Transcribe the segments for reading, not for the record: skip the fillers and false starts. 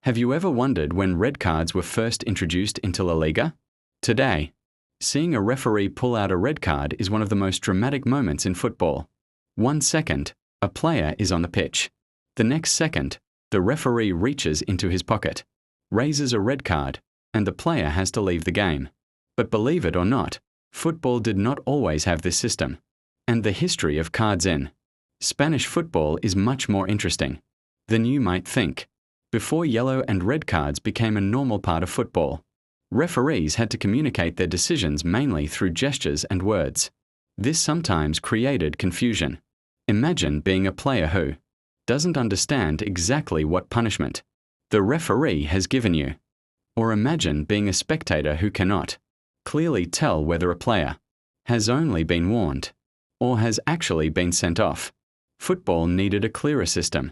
Have you ever wondered when red cards were first introduced into La Liga? Today, seeing a referee pull out a red card is one of the most dramatic moments in football. 1 second, a player is on the pitch. The next second, the referee reaches into his pocket, raises a red card, and the player has to leave the game. But believe it or not, football did not always have this system. And the history of cards in Spanish football is much more interesting than you might think. Before yellow and red cards became a normal part of football, referees had to communicate their decisions mainly through gestures and words. This sometimes created confusion. Imagine being a player who doesn't understand exactly what punishment the referee has given you. Or imagine being a spectator who cannot clearly tell whether a player has only been warned or has actually been sent off. Football needed a clearer system.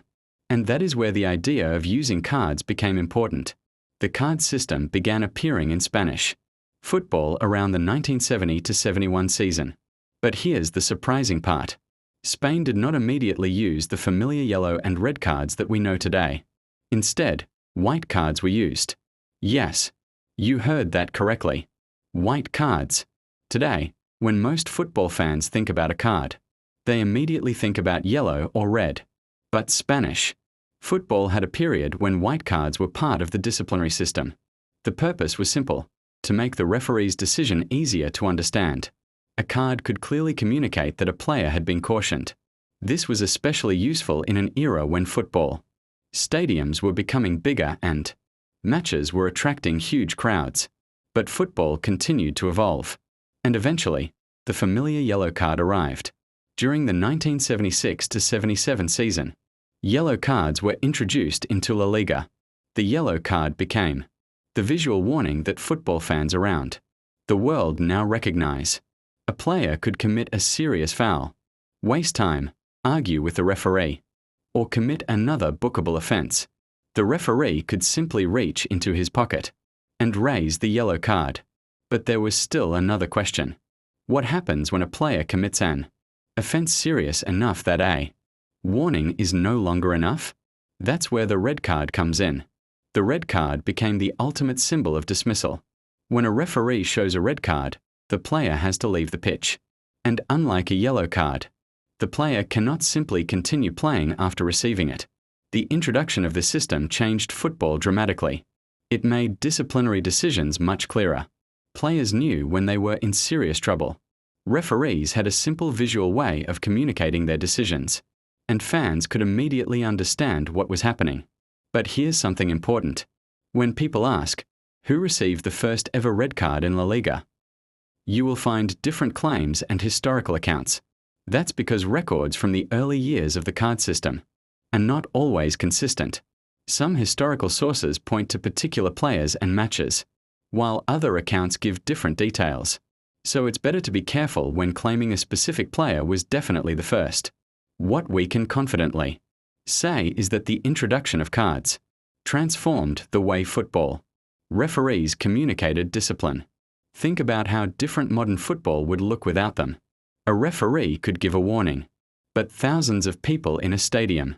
And that is where the idea of using cards became important. The card system began appearing in Spanish football around the 1970-71 season. But here's the surprising part. Spain did not immediately use the familiar yellow and red cards that we know today. Instead, white cards were used. Yes, you heard that correctly. White cards. Today, when most football fans think about a card, they immediately think about yellow or red. But Spanish football had a period when white cards were part of the disciplinary system. The purpose was simple: to make the referee's decision easier to understand. A card could clearly communicate that a player had been cautioned. This was especially useful in an era when football stadiums were becoming bigger and matches were attracting huge crowds. But football continued to evolve. And eventually, the familiar yellow card arrived. During the 1976-77 season, yellow cards were introduced into La Liga. The yellow card became the visual warning that football fans around the world now recognize. A player could commit a serious foul, waste time, argue with the referee, or commit another bookable offense. The referee could simply reach into his pocket and raise the yellow card. But there was still another question. What happens when a player commits an offense serious enough that a warning is no longer enough? That's where the red card comes in. The red card became the ultimate symbol of dismissal. When a referee shows a red card, the player has to leave the pitch. And unlike a yellow card, the player cannot simply continue playing after receiving it. The introduction of this system changed football dramatically. It made disciplinary decisions much clearer. Players knew when they were in serious trouble. Referees had a simple visual way of communicating their decisions, and fans could immediately understand what was happening. But here's something important. When people ask, who received the first ever red card in La Liga? You will find different claims and historical accounts. That's because records from the early years of the card system are not always consistent. Some historical sources point to particular players and matches, while other accounts give different details. So it's better to be careful when claiming a specific player was definitely the first. What we can confidently say is that the introduction of cards transformed the way football referees communicated discipline. Think about how different modern football would look without them. A referee could give a warning, but thousands of people in a stadium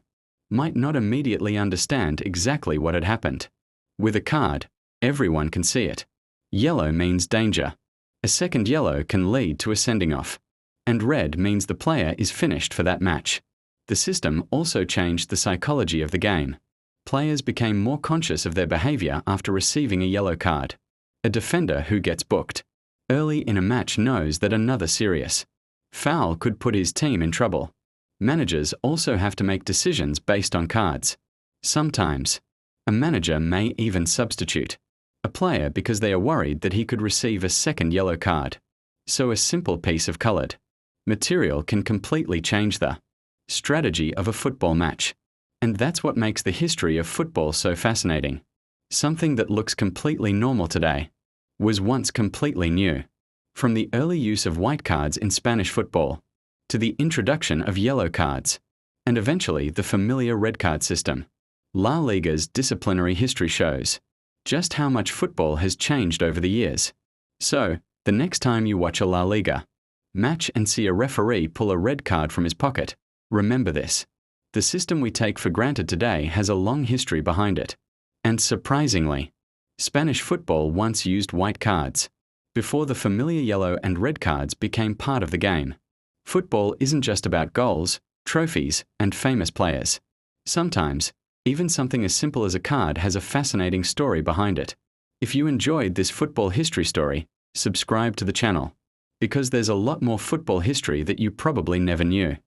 might not immediately understand exactly what had happened. With a card, everyone can see it. Yellow means danger. A second yellow can lead to a sending off. And red means the player is finished for that match. The system also changed the psychology of the game. Players became more conscious of their behavior after receiving a yellow card. A defender who gets booked early in a match knows that another serious foul could put his team in trouble. Managers also have to make decisions based on cards. Sometimes, a manager may even substitute a player because they are worried that he could receive a second yellow card. So a simple piece of colored material can completely change the strategy of a football match. And that's what makes the history of football so fascinating. Something that looks completely normal today was once completely new. From the early use of white cards in Spanish football, to the introduction of yellow cards, and eventually the familiar red card system, La Liga's disciplinary history shows just how much football has changed over the years. So, the next time you watch a La Liga match and see a referee pull a red card from his pocket, remember this. The system we take for granted today has a long history behind it. And surprisingly, Spanish football once used white cards, before the familiar yellow and red cards became part of the game. Football isn't just about goals, trophies, and famous players. Sometimes, even something as simple as a card has a fascinating story behind it. If you enjoyed this football history story, subscribe to the channel, because there's a lot more football history that you probably never knew.